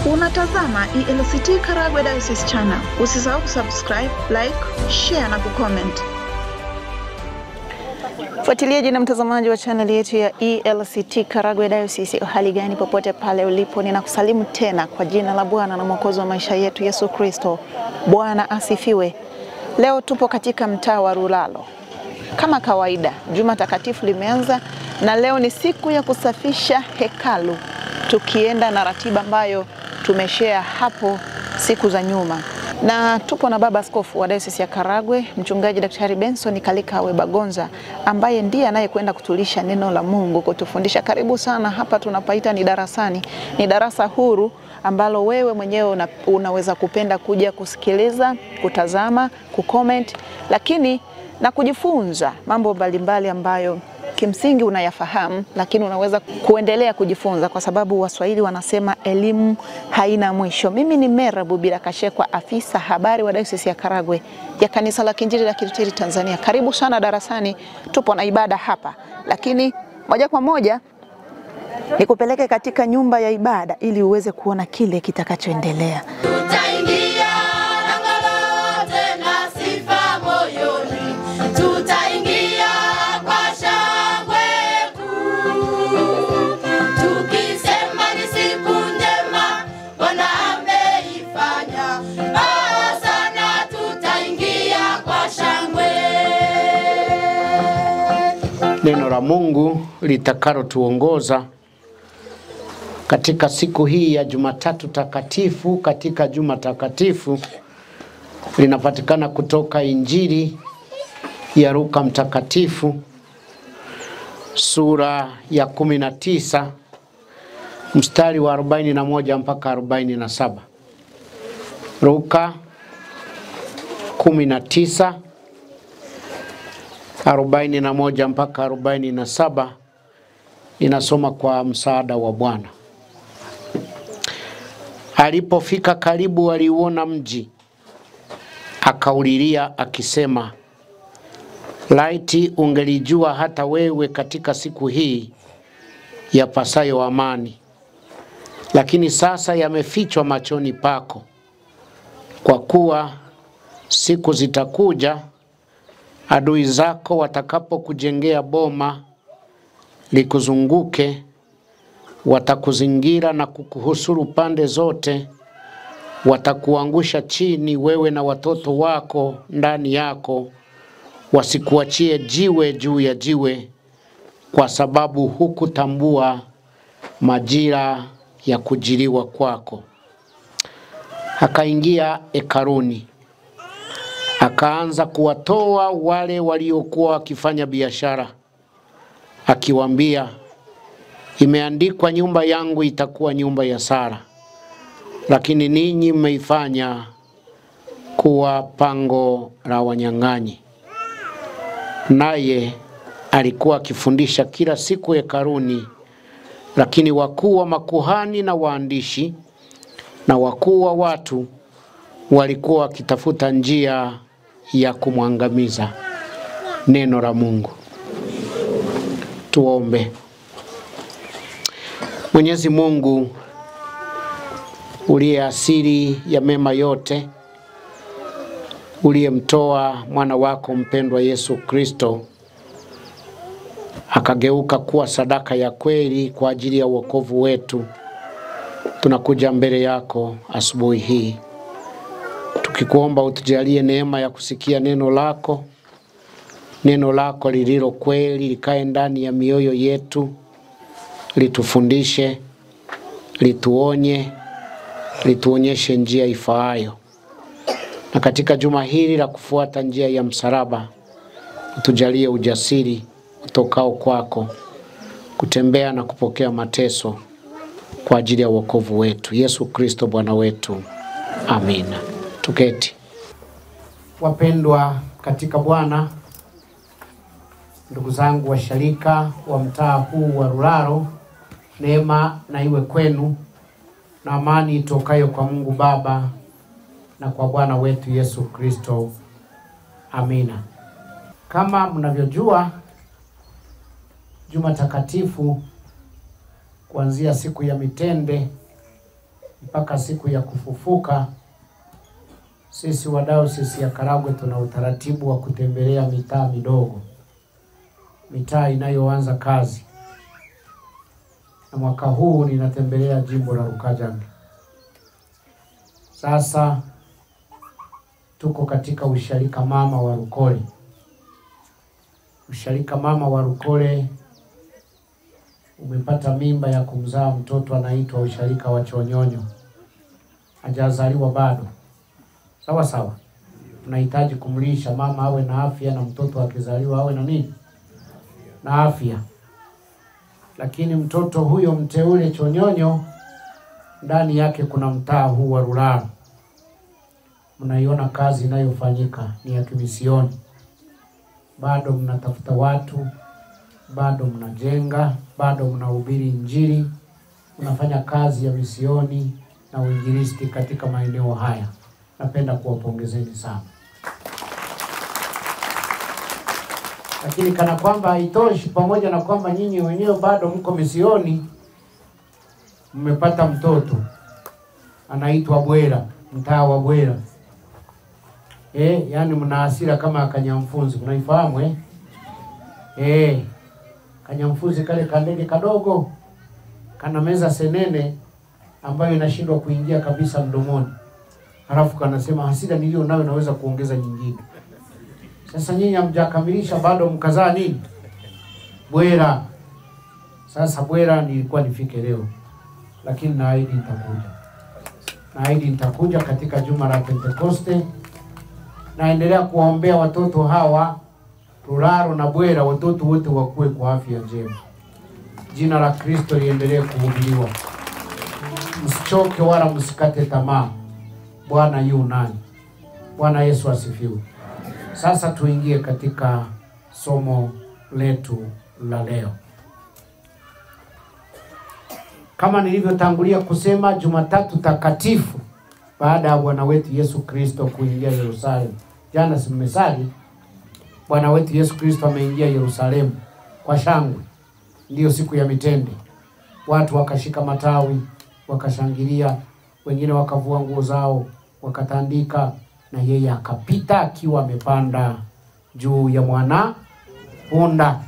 Unatazama ELCT Karagwe Diocese Channel. Usisahau kusubscribe, like, share na kucomment. Fuatiliaji na mtazamaji wa channel yetu ya ELCT Karagwe Diocese, hali gani popote pale ulipo, ninakusalimu tena kwa jina la Bwana na Mwokozi wa maisha yetu Yesu Kristo. Bwana asifiwe. Leo tupo katika mtaa wa Rulalo. Kama kawaida, Juma Takatifu limeanza na leo ni siku ya kusafisha hekalu, tukienda na ratiba ambayo tumeshare hapo siku za nyuma. Na tupo na baba askofu wa Diocese ya Karagwe, mchungaji Daktari Benson Kalikawe Bagonza, ambaye ndiye anayekwenda kutulisha neno la Mungu, kutufundisha. Karibu sana. Hapa tunapaita ni darasani. Ni darasa huru ambalo wewe mwenyewe unaweza kupenda kuja kusikiliza, kutazama, kucomment, lakini na kujifunza mambo mbalimbali ambayo kimsingi unayafahamu, lakini unaweza kuendelea kujifunza, kwa sababu Waswahili wanasema elimu haina mwisho. Mimi ni Mera Bubira Kashekwa, afisa habari wa Diocese ya Karagwe ya Kanisa la Kiinjili la Kilutheri Tanzania. Karibu sana darasani. Tupo na ibada hapa, lakini moja kwa moja nikupeleke katika nyumba ya ibada ili uweze kuona kile kitakachoendelea. Neno la Mungu litakalo tuongoza katika siku hii ya Jumatatu takatifu, katika Juma Takatifu, linapatikana kutoka Injili ya Luka Mtakatifu sura ya 19 mstari wa 41 mpaka 47. Luka 19 41 mpaka 47, inasoma kwa msaada wa Bwana. Alipofika karibu, aliuona mji, akaulilia akisema, laiti ungelijua hata wewe katika siku hii yapasayo amani. Lakini sasa yamefichwa machoni pako, kwa kuwa siku zitakuja adui zako watakapokujengea boma likuzunguke, watakuzingira na kukuhusuru pande zote, watakuangusha chini wewe na watoto wako ndani yako, wasikuachie jiwe juu ya jiwe, kwa sababu hukutambua majira ya kujiliwa kwako. Akaingia hekaluni, akaanza kuwatoa wale waliokuwa wakifanya biashara, akiwaambia, imeandikwa, nyumba yangu itakuwa nyumba ya sala, lakini ninyi mmeifanya kuwa pango la wanyang'anyi. Naye alikuwa akifundisha kila siku hekaluni, lakini wakuu wa makuhani na waandishi na wakuu wa watu walikuwa wakitafuta njia ya kumwangamiza. Neno la Mungu. Tuombe. Mwenyezi Mungu, uliye asili ya mema yote, uliyemtoa mwana wako mpendwa Yesu Kristo akageuka kuwa sadaka ya kweli kwa ajili ya wokovu wetu, tunakuja mbele yako asubuhi hii tukikuomba utujalie neema ya kusikia neno lako. Neno lako lililo kweli likae ndani ya mioyo yetu, litufundishe, lituonye, lituonyeshe njia ifaayo. Na katika juma hili la kufuata njia ya msalaba, utujalie ujasiri utokao kwako, kutembea na kupokea mateso kwa ajili ya wokovu wetu. Yesu Kristo Bwana wetu. Amina. Tuketi. Wapendwa katika Bwana, ndugu zangu washarika wa mtaa huu wa Rulalo, neema na iwe kwenu na amani itokayo kwa Mungu Baba na kwa Bwana wetu Yesu Kristo. Amina. Kama mnavyojua, Juma Takatifu kuanzia siku ya mitende mpaka siku ya kufufuka. Sisi wa Dayosisi ya Karagwe tuna utaratibu wa kutembelea mitaa midogo, mitaa inayoanza kazi. Na mwaka huu ninatembelea jimbo la Rukajanga. Sasa tuko katika usharika mama wa Rukole. Usharika mama wa Rukole umepata mimba ya kumzaa mtoto anaitwa usharika wa Chonyonyo. Hajazaliwa bado. Sawa sawa. Tunahitaji kumlisha mama awe na afya na mtoto akizaliwa awe na nini? Na afya. Lakini mtoto huyo mteule Chonyonyo ndani yake kuna mtaa huu wa Rularo. Mnaiona kazi inayofanyika ni ya kimisioni. Bado mnatafuta watu, bado mnajenga, bado mnahubiri Injili, mnafanya kazi ya misioni na uinjilisti katika maeneo haya. Napenda kuwapongezeni sana. Lakini kana kwamba haitoshi, pamoja na kwamba nyinyi wenyewe bado mko misioni, mmepata mtoto anaitwa Bwera, mtaa wa Bwera. Yani mna hasira kama Kanyamfunzi, unaifahamu Kanyamfunzi kale kandege kadogo kana meza senene ambayo inashindwa kuingia kabisa mdomoni. Halafu kanasema hasira nilio nayo naweza kuongeza nyingine. Sasa nyinyi hamjakamilisha bado mkazaa nini? Bwera. Sasa Bwera nilikuwa nifike leo, lakini naahidi nitakuja. Naahidi nitakuja katika juma la Pentekoste. Naendelea kuwaombea watoto hawa Rularo na Bwera, watoto wote wakue kwa afya njema. Jina la Kristo liendelee kuhubiriwa. Msichoke wala msikate tamaa. Bwana yu nani? Bwana Yesu asifiwe. Sasa tuingie katika somo letu la leo. Kama nilivyotangulia kusema, Jumatatu takatifu baada ya Bwana wetu Yesu Kristo kuingia Yerusalemu. Jana simesali, Bwana wetu Yesu Kristo ameingia Yerusalemu kwa shangwe. Ndiyo siku ya mitende. Watu wakashika matawi, wakashangilia, wengine wakavua nguo zao, wakatandika, na yeye akapita akiwa amepanda juu ya mwana punda.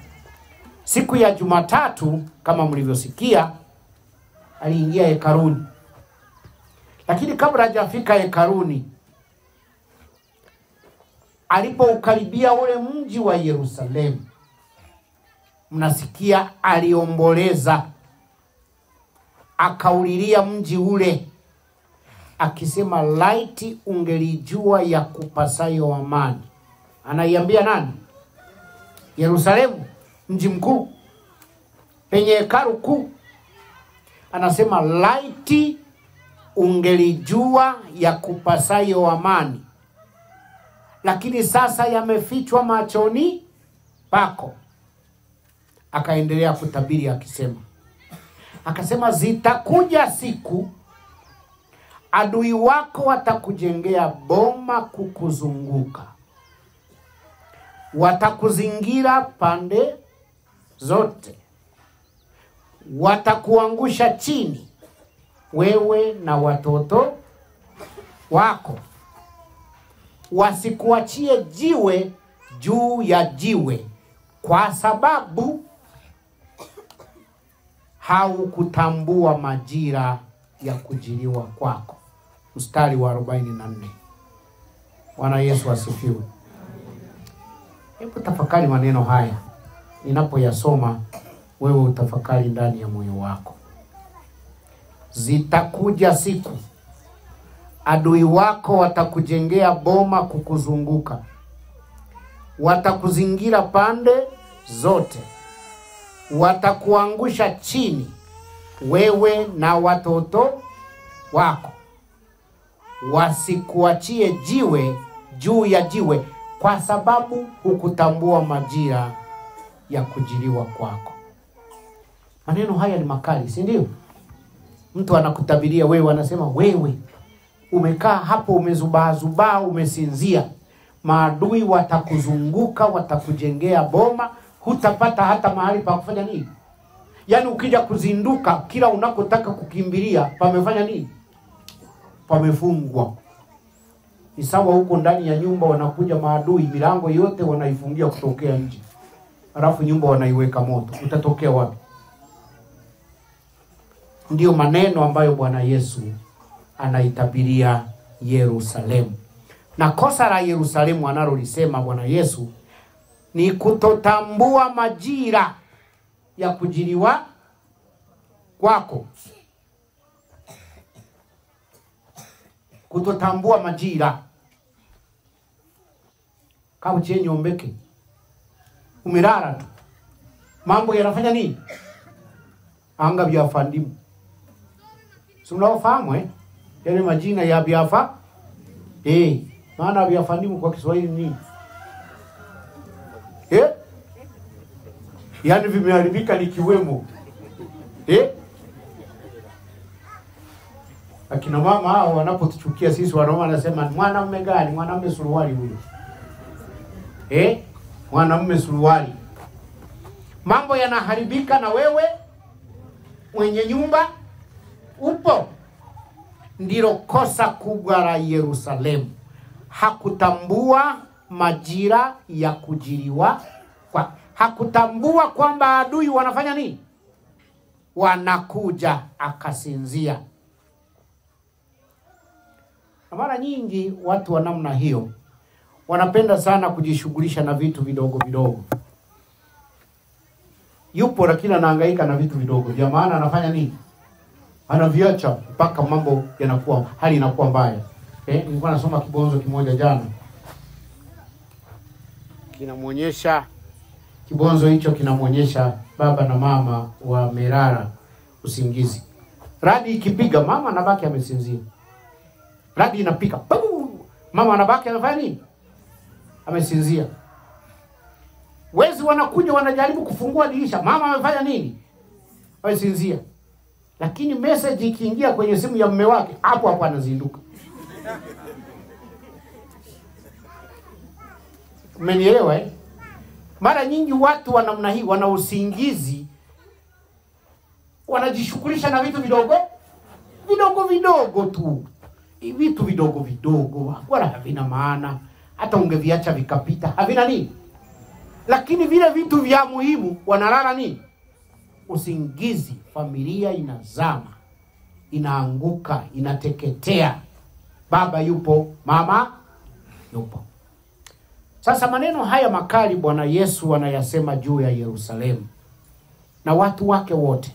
Siku ya Jumatatu kama mlivyosikia, aliingia hekaluni. Lakini kabla hajafika hekaluni, alipoukaribia ule mji wa Yerusalemu, mnasikia aliomboleza, akaulilia mji ule, akisema laiti ungelijua ya kupasayo amani. Anaiambia nani? Yerusalemu, mji mkuu, penye hekalu kuu. Anasema laiti ungelijua ya kupasayo amani, lakini sasa yamefichwa machoni pako. Akaendelea kutabiri akisema, akasema zitakuja siku adui wako watakujengea boma kukuzunguka, watakuzingira pande zote, watakuangusha chini wewe na watoto wako, wasikuachie jiwe juu ya jiwe, kwa sababu haukutambua majira ya kujiliwa kwako. Mstari wa 44. Bwana Yesu asifiwe. Hebu tafakari maneno haya. Ninapoyasoma, wewe utafakari ndani ya moyo wako. Zitakuja siku adui wako watakujengea boma kukuzunguka, watakuzingira pande zote, watakuangusha chini wewe na watoto wako, wasikuachie jiwe juu ya jiwe, kwa sababu hukutambua majira ya kujiliwa kwako. Maneno haya ni makali, si ndio? Mtu anakutabiria wewe, anasema wewe umekaa hapo umezubaa umesinzia, maadui watakuzunguka, watakujengea boma, hutapata hata mahali pa kufanya nini? Yaani ukija kuzinduka, kila unakotaka kukimbilia pamefanya nini? pamefungwa. Ni sawa huko ndani ya nyumba wanakuja maadui, milango yote wanaifungia kutokea nje. Alafu nyumba wanaiweka moto. Utatokea wapi? Ndio maneno ambayo Bwana Yesu anaitabiria Yerusalemu. Na kosa la Yerusalemu analolisema Bwana Yesu ni kutotambua majira ya kujiliwa kwako. Kutotambua majira. Kama chenye ombeke. Umelala tu. Mambo yanafanya nini? Anga vyafandimu. Si unaofahamu yale majina ya vyafa? Maana vyafandimu kwa Kiswahili nini? Yaani vimeharibika nikiwemo. Akina mama hao wanapotuchukia sisi wanaume wanasema mwanamume gani? Mwanamume suruali huyo. Mwanamume suruali. Mambo yanaharibika na wewe mwenye nyumba upo. Ndilo kosa kubwa la Yerusalemu. Hakutambua majira ya kujiliwa. Hakutambua kwamba adui wanafanya nini? Wanakuja, akasinzia. Na mara nyingi watu wa namna hiyo wanapenda sana kujishughulisha na vitu vidogo vidogo. Yupo lakini anahangaika na vitu vidogo. Jamaa anafanya nini? Anaviacha mpaka mambo yanakuwa, hali inakuwa mbaya. Nilikuwa nasoma kibonzo kimoja jana. Kinamuonyesha, kibonzo hicho kinamuonyesha baba na mama wamelala usingizi. Radi ikipiga mama anabaki amesinzia. Radi inapiga. Mama anabaki anafanya nini? Amesinzia. Wezi wanakuja wanajaribu kufungua dirisha. Mama amefanya nini? Amesinzia. Lakini message ikiingia kwenye simu ya mume wake, hapo hapo anazinduka. Umenielewa Mara nyingi watu wa namna hii wana usingizi, wanajishughulisha na vitu vidogo tu. Vitu vidogo wala havina maana. Hata ungeviacha vikapita, havina nini? Lakini vile vitu vya muhimu wanalala nini? Usingizi. Familia inazama, inaanguka, inateketea. Baba yupo, mama yupo. Sasa maneno haya makali Bwana Yesu anayasema juu ya Yerusalemu na watu wake wote.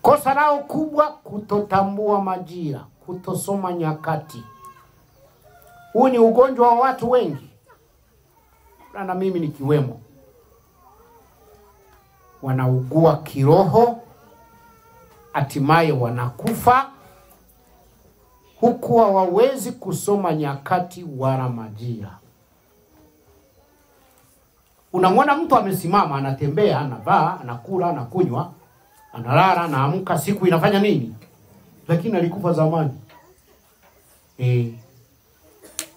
Kosa lao kubwa kutotambua majira, kutosoma nyakati. Huu ni ugonjwa wa watu wengi. Na mimi nikiwemo. Wanaugua kiroho, hatimaye wanakufa huku hawawezi kusoma nyakati wala majira. Unamwona mtu amesimama, anatembea, anavaa, anakula, anakunywa, analala, anaamka, siku inafanya nini? Lakini alikufa zamani.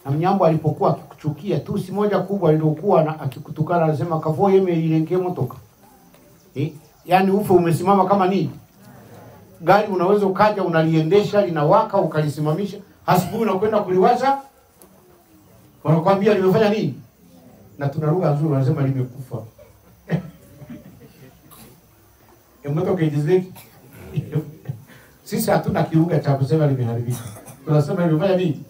Na mnyambo alipokuwa akikuchukia tu, si moja kubwa alilokuwa akikutukana, anasema kavoye melilenge motoka. Yaani ufe umesimama kama nini? Gari unaweza ukaja unaliendesha linawaka ukalisimamisha, asubuhi unakwenda kuliwasha, wanakuambia limefanya nini? Na tuna lugha nzuri wanasema limekufa. Motoka idizeki. Sisi hatuna kilugha cha kusema limeharibika. Tunasema limefanya nini?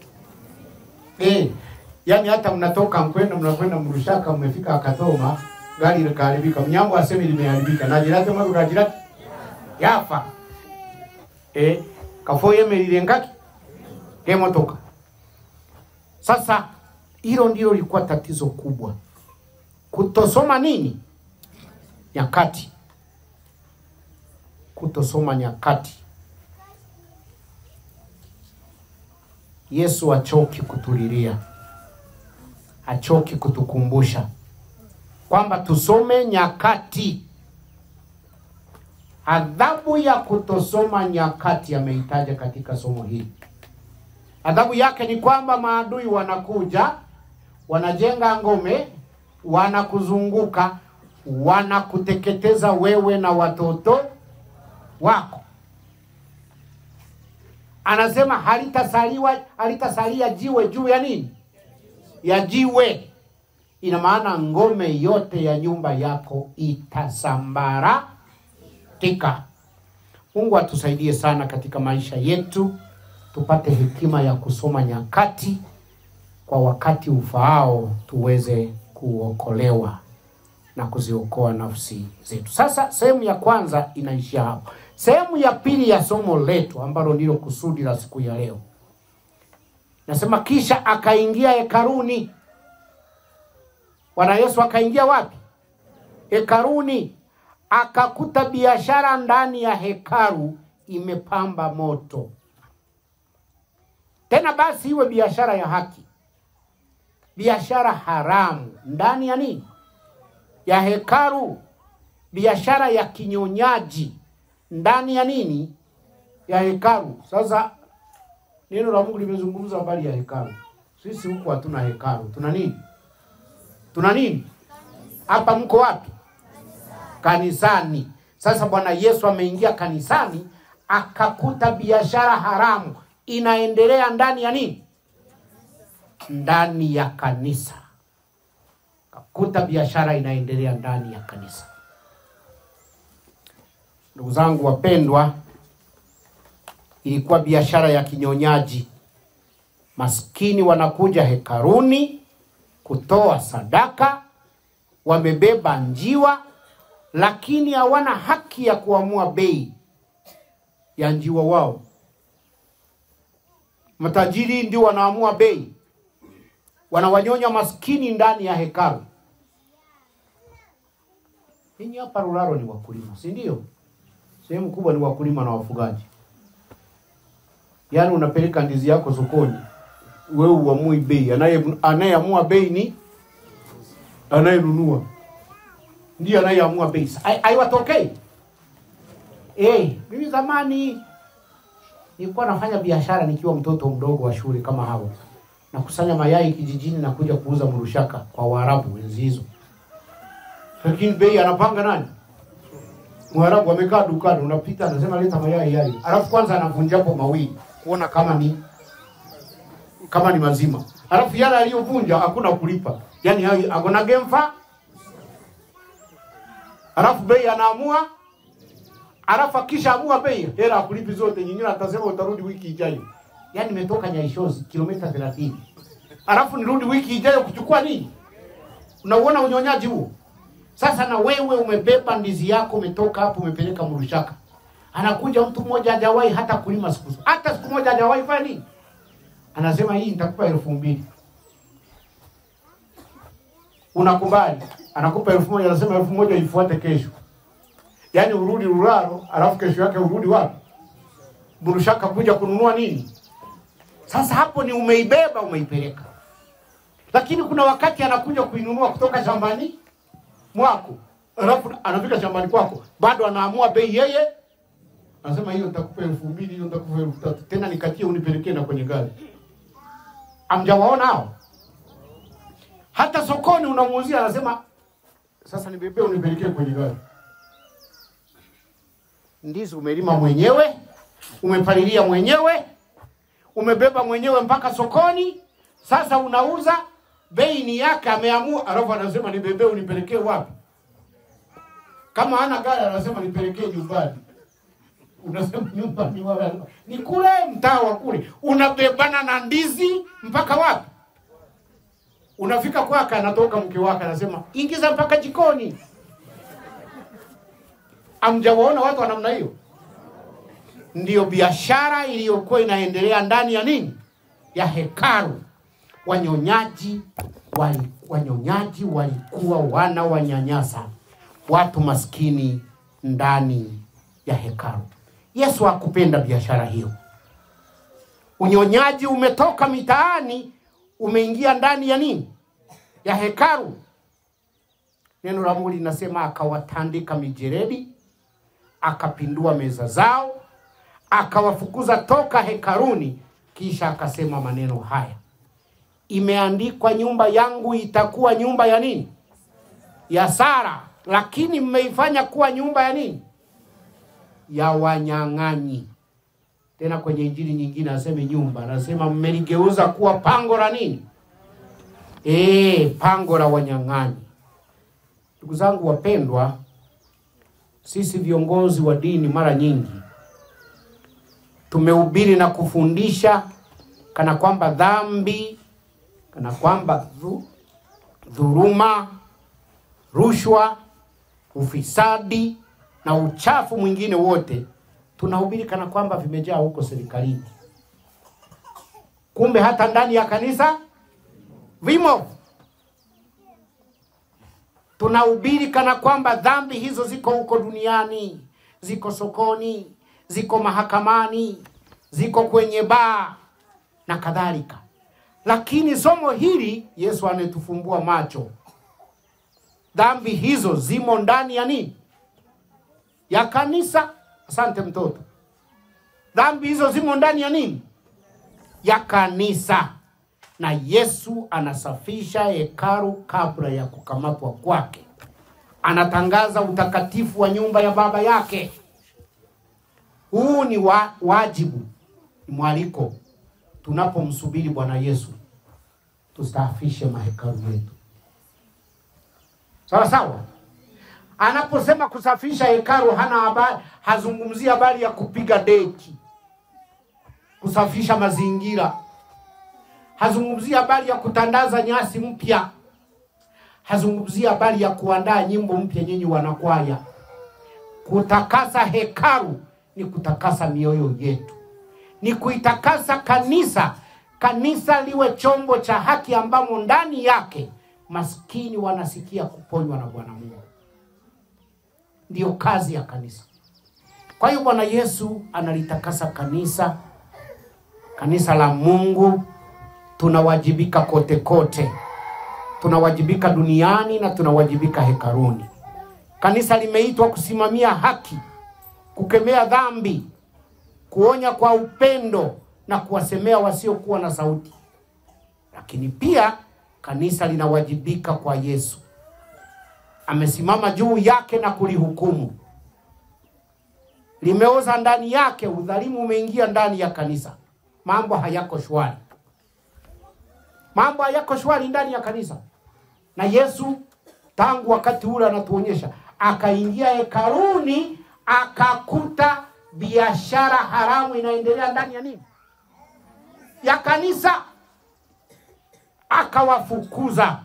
Yaani hata mnatoka mnakwenda Mrushaka, mmefika Akatoma, gari likaharibika, mnyambo aseme limeharibika, na jirani mwangu na jirani yafa. Kafoye melilengaki kemotoka. Sasa hilo ndilo lilikuwa tatizo kubwa. Kutosoma nini? Nyakati. Kutosoma nyakati. Yesu achoki kutulilia. Achoki kutukumbusha kwamba tusome nyakati. Adhabu ya kutosoma nyakati ameitaja katika somo hili. Adhabu yake ni kwamba maadui wanakuja, wanajenga ngome, wanakuzunguka, wanakuteketeza wewe na watoto wako. Anasema halitasalia jiwe juu ya nini? Ya jiwe. Ina maana ngome yote ya nyumba yako itasambaratika. Mungu atusaidie sana katika maisha yetu, tupate hekima ya kusoma nyakati kwa wakati ufaao, tuweze kuokolewa na kuziokoa nafsi zetu. Sasa sehemu ya kwanza inaishia hapo. Sehemu ya pili ya somo letu ambalo ndilo kusudi la siku ya leo, nasema kisha akaingia hekaluni. Bwana Yesu akaingia wapi? Hekaluni. Akakuta biashara ndani ya hekalu imepamba moto. Tena basi iwe biashara ya haki, biashara haramu ndani ya nini? Ya hekalu. Biashara ya kinyonyaji ndani ya nini? Ya hekalu. Sasa neno la Mungu limezungumza habari ya hekalu. Sisi huku hatuna hekalu. Tuna nini? Tuna nini? Hapa mko wapi? Kanisani. Sasa Bwana Yesu ameingia kanisani, akakuta biashara haramu inaendelea ndani ya nini? Ndani ya kanisa. Akakuta biashara inaendelea ndani ya kanisa. Ndugu zangu wapendwa, ilikuwa biashara ya kinyonyaji. Maskini wanakuja hekaluni kutoa sadaka, wamebeba njiwa, lakini hawana haki ya kuamua bei ya njiwa wao. Matajiri ndio wanaamua bei. Wanawanyonya maskini ndani ya hekalu. Ninyi hapa Rularo ni wakulima, si ndio? Sehemu kubwa ni wakulima na wafugaji. Yaani unapeleka ndizi yako sokoni, wewe uamui bei. Anayeamua bei ni anayenunua. Ndiye anayeamua bei. Haiwatokei. Mimi zamani nilikuwa nafanya biashara nikiwa mtoto mdogo wa shule kama hao. Nakusanya mayai kijijini na kuja kuuza Murushaka kwa Waarabu enzi hizo. Lakini bei anapanga nani? Mwarabu amekaa dukani, unapita anasema leta mayai yai. Alafu kwanza anavunja hapo mawili kuona kama ni mazima. Alafu yale aliyovunja hakuna kulipa. Yaani hakuna gemfa. Alafu bei anaamua. Alafu akisha amua bei, hela kulipi zote, nyingine atasema utarudi wiki ijayo. Yaani nimetoka Nyaishozi kilomita 30. Alafu nirudi wiki ijayo kuchukua nini? Unaona unyonyaji huo? Sasa na wewe umebeba ndizi yako, umetoka hapo umepeleka Murushaka. Anakuja mtu mmoja hajawahi hata kulima siku. Hata siku moja hajawahi fanya nini? Anasema hii nitakupa 2,000. Unakubali? Anakupa 1,000, anasema 1,000 ifuate kesho. Yaani urudi Rularo, alafu kesho yake urudi wapi? Murushaka kuja kununua nini? Sasa hapo ni umeibeba, umeipeleka. Lakini kuna wakati anakuja kuinunua kutoka shambani mwako. Alafu anafika shambani kwako, bado anaamua bei yeye. Anasema hiyo nitakupa 2,000, hiyo nitakupa 3,000. Tena nikatie unipelekee na kwenye gari. Amjawaona hao? Hata sokoni unamuuzia anasema sasa nibebe unipelekee kwenye gari. Ndizi umelima mwenyewe, umepalilia mwenyewe, umebeba mwenyewe mpaka sokoni, sasa unauza, bei ni yake ameamua, alafu anasema nibebe unipelekee wapi? Kama hana gari anasema nipelekee nyumbani. Unasema nyumbani wapi? Ni kule mtaa wa kule. Unabebana na ndizi mpaka wapi? Unafika kwake, anatoka mke wake anasema ingiza mpaka jikoni. Amjawaona watu wa namna hiyo? Ndiyo biashara iliyokuwa inaendelea ndani ya nini? Ya hekalu. Wanyonyaji walikuwa wana wanyanyasa watu maskini ndani ya hekalu. Yesu hakupenda biashara hiyo. Unyonyaji umetoka mitaani, umeingia ndani ya nini? Ya hekalu. Neno la Mungu linasema akawatandika mijeredi, akapindua meza zao, akawafukuza toka hekaluni, kisha akasema maneno haya: imeandikwa, nyumba yangu itakuwa nyumba ya nini? Ya sala, lakini mmeifanya kuwa nyumba ya nini? Ya wanyang'anyi. Tena kwenye injili nyingine aseme nyumba, anasema mmeligeuza kuwa pango la nini? Pango la wanyang'anyi. Ndugu zangu wapendwa, sisi viongozi wa dini mara nyingi tumehubiri na kufundisha kana kwamba dhambi, kana kwamba dhuluma, rushwa, ufisadi na uchafu mwingine wote tunahubiri kana kwamba vimejaa huko serikalini. Kumbe hata ndani ya kanisa vimo. Tunahubiri kana kwamba dhambi hizo ziko huko duniani, ziko sokoni, ziko mahakamani, ziko kwenye baa na kadhalika. Lakini somo hili Yesu anetufumbua macho. Dhambi hizo zimo ndani ya nini? Ya kanisa. Asante mtoto. Dhambi hizo zimo ndani ya nini? Ya kanisa. Na Yesu anasafisha hekalu kabla ya kukamatwa kwake. Anatangaza utakatifu wa nyumba ya baba yake. Huu ni wajibu, ni mwaliko. Tunapomsubiri Bwana Yesu, tusafishe mahekalu yetu. Sawa sawa? Anaposema kusafisha hekalu hazungumzia habari ya kupiga deki, kusafisha mazingira. Hazungumzia habari ya kutandaza nyasi mpya. Hazungumzia habari ya kuandaa nyimbo mpya nyinyi wanakwaya. Kutakasa hekalu ni kutakasa mioyo yetu. Ni kuitakasa kanisa. Kanisa liwe chombo cha haki ambamo ndani yake maskini wanasikia kuponywa na Bwana Mungu. Ndio kazi ya kanisa. Kwa hiyo Bwana Yesu analitakasa kanisa. Kanisa la Mungu. Tunawajibika kote kote. Tunawajibika duniani na tunawajibika hekaluni. Kanisa limeitwa kusimamia haki, kukemea dhambi, kuonya kwa upendo na kuwasemea wasiokuwa na sauti. Lakini pia kanisa linawajibika kwa Yesu. Amesimama juu yake na kulihukumu. Limeoza ndani yake, udhalimu umeingia ndani ya kanisa. Mambo hayako shwari. Mambo hayako shwari ndani ya kanisa. Na Yesu tangu wakati ule anatuonyesha, akaingia hekaluni, akakuta biashara haramu inaendelea ndani ya nini? Ya kanisa. Akawafukuza.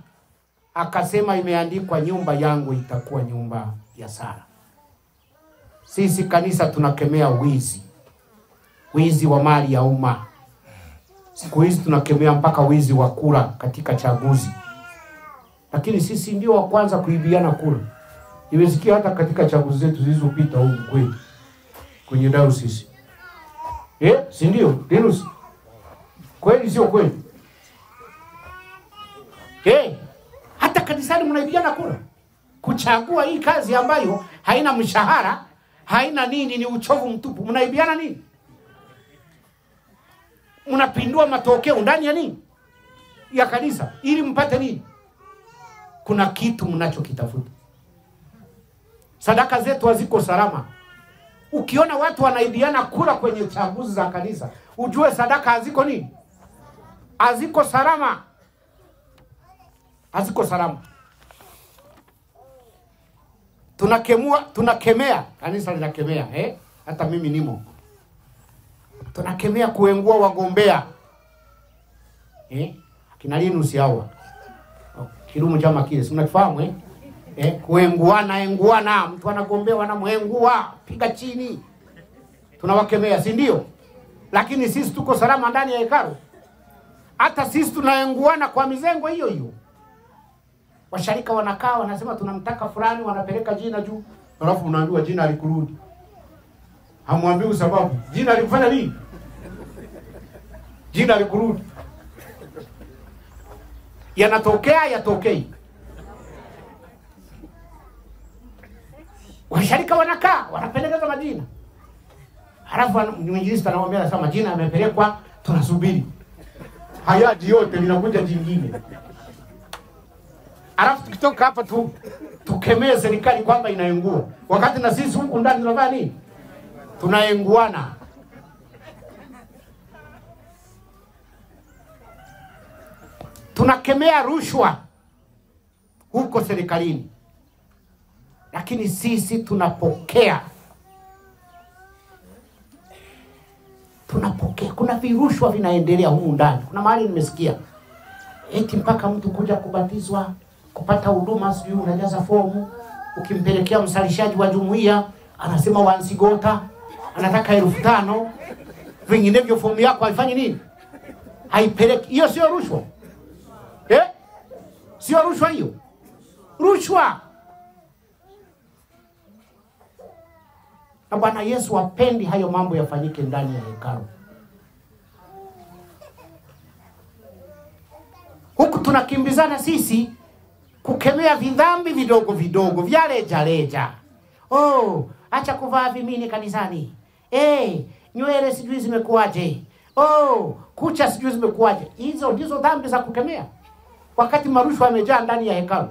Akasema imeandikwa, nyumba yangu itakuwa nyumba ya sala. Sisi kanisa tunakemea wizi. Wizi wa mali ya umma. Siku hizi tunakemea mpaka wizi wa kura katika chaguzi. Lakini sisi ndio wa kwanza kuibiana kura. Nimesikia hata katika chaguzi zetu zilizopita huko kwetu kwenye dayosisi. Si ndio? Denus. Kweli sio kweli? Hata kanisani mnaibiana kura. Kuchagua hii kazi ambayo haina mshahara, haina nini, ni uchovu mtupu. Mnaibiana nini? Mnapindua matokeo ndani ya nini? Ya kanisa. Ili mpate nini? Kuna kitu mnachokitafuta. Sadaka zetu haziko salama. Ukiona watu wanaibiana kura kwenye chaguzi za kanisa, ujue sadaka haziko nini? Haziko salama. Haziko salama. Tunakemea, kanisa linakemea, hata mimi nimo. Tunakemea kuengua wagombea. Kina Linus hawa. Kirumu chama kile, si mnakifahamu kuenguana, mtu anagombea wanamhengua, piga chini. Tunawakemea, si ndio? Lakini sisi tuko salama ndani ya hekalu. Hata sisi tunaenguana kwa mizengo hiyo hiyo. Washarika wanakaa wanasema tunamtaka fulani, wanapeleka jina juu. Alafu unaambiwa jina alikurudi. Hamwambiwi sababu. Jina alikufanya nini? Jina alikurudi. Yanatokea yatokei. Washarika wanakaa wanapeleka majina. Halafu mwinjilisti anawaambia sasa majina yamepelekwa, tunasubiri. Hayaji yote, linakuja jingine. Halafu tukitoka hapa tukemee serikali kwamba inaengua. Wakati na sisi huku ndani tunafanya nini? Tunaenguana. Tunakemea rushwa huko serikalini. Lakini sisi tunapokea. Kuna virushwa vinaendelea humu ndani. Kuna mahali nimesikia eti mpaka mtu kuja kubatizwa, kupata huduma, sijui unajaza fomu, ukimpelekea msalishaji wa jumuiya anasema wansigota, anataka 5,000, vinginevyo fomu yako haifanyi nini? Haipeleki. Hiyo sio rushwa? Sio rushwa hiyo? Rushwa. Na Bwana Yesu hapendi hayo mambo yafanyike ndani ya hekalu. Huku tunakimbizana sisi kukemea vidhambi vidogo vidogo vya leja. Acha kuvaa vimini kanisani. Nywele sijui zimekuaje. Kucha sijui zimekuaje. Hizo ndizo dhambi za kukemea. Wakati marushwa yamejaa ndani ya hekalu.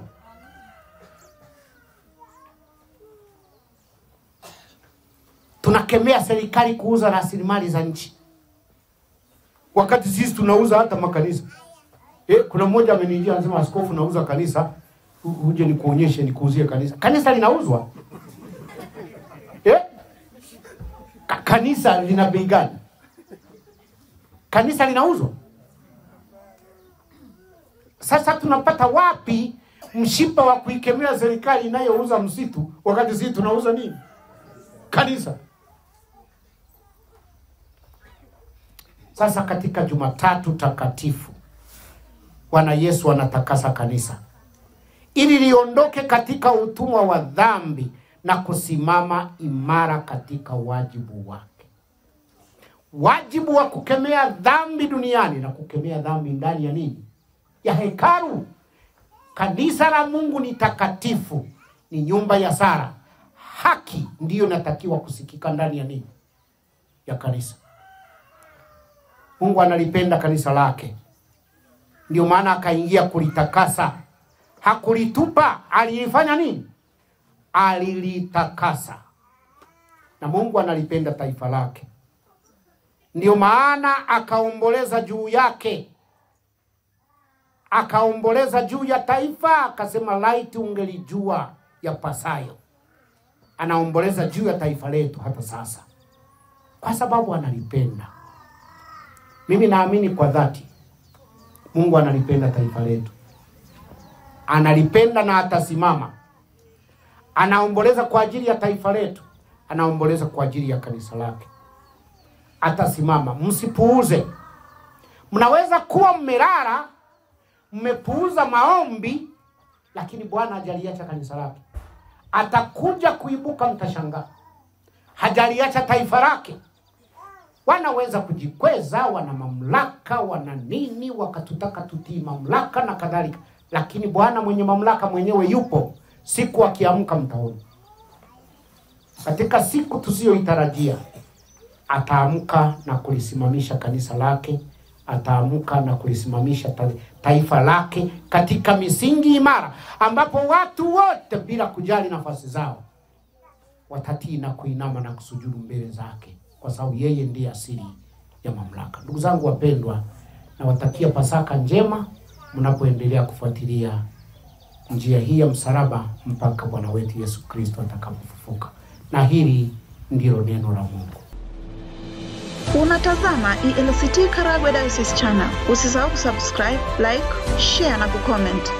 Tunakemea serikali kuuza rasilimali za nchi, wakati sisi tunauza hata makanisa. Kuna mmoja amenijia anasema, askofu, nauza kanisa, uje nikuonyeshe, nikuuzie kanisa. Kanisa linauzwa? Kanisa lina bei gani? Kanisa linauzwa? Sasa tunapata wapi mshipa wa kuikemea serikali inayouza msitu, wakati sisi tunauza nini? Kanisa. Sasa katika Jumatatu takatifu, Bwana Yesu anatakasa kanisa ili liondoke katika utumwa wa dhambi na kusimama imara katika wajibu wake. Wajibu wa kukemea dhambi duniani na kukemea dhambi ndani ya nini? Ya hekalu. Kanisa la Mungu ni takatifu, ni nyumba ya sala. Haki ndiyo natakiwa kusikika ndani ya nini? Ya kanisa. Mungu analipenda kanisa lake. Ndio maana akaingia kulitakasa. Hakulitupa, alifanya nini? Alilitakasa. Na Mungu analipenda taifa lake. Ndio maana akaomboleza juu yake. Akaomboleza juu ya taifa, akasema laiti ungelijua ya pasayo. Anaomboleza juu ya taifa letu hata sasa, kwa sababu analipenda. Mimi naamini kwa dhati Mungu analipenda taifa letu. Analipenda na atasimama. Anaomboleza kwa ajili ya taifa letu. Anaomboleza kwa ajili ya kanisa lake. Atasimama. Msipuuze. Mnaweza kuwa mmelala, mmepuuza maombi, lakini Bwana hajaliacha kanisa lake. Atakuja kuibuka, mtashangaa. Hajaliacha taifa lake. Wanaweza kujikweza, wana mamlaka, wana nini, wakatutaka tutii mamlaka na kadhalika. Lakini Bwana mwenye mamlaka mwenyewe yupo. Siku akiamka mtaona. Katika siku tusiyoitarajia, ataamka na kulisimamisha kanisa lake. Ataamka na kulisimamisha taifa lake katika misingi imara, ambapo watu wote bila kujali nafasi zao watatii na kuinama na kusujudu mbele zake, kwa sababu yeye ndiye asili ya mamlaka. Ndugu zangu wapendwa, nawatakia Pasaka njema mnapoendelea kufuatilia njia hii ya msalaba mpaka Bwana wetu Yesu Kristo atakapofufuka. Na hili ndilo neno la Mungu. Unatazama ELCT Karagwe Diocese Channel. Usisahau kusubscribe, like, share na kucomment.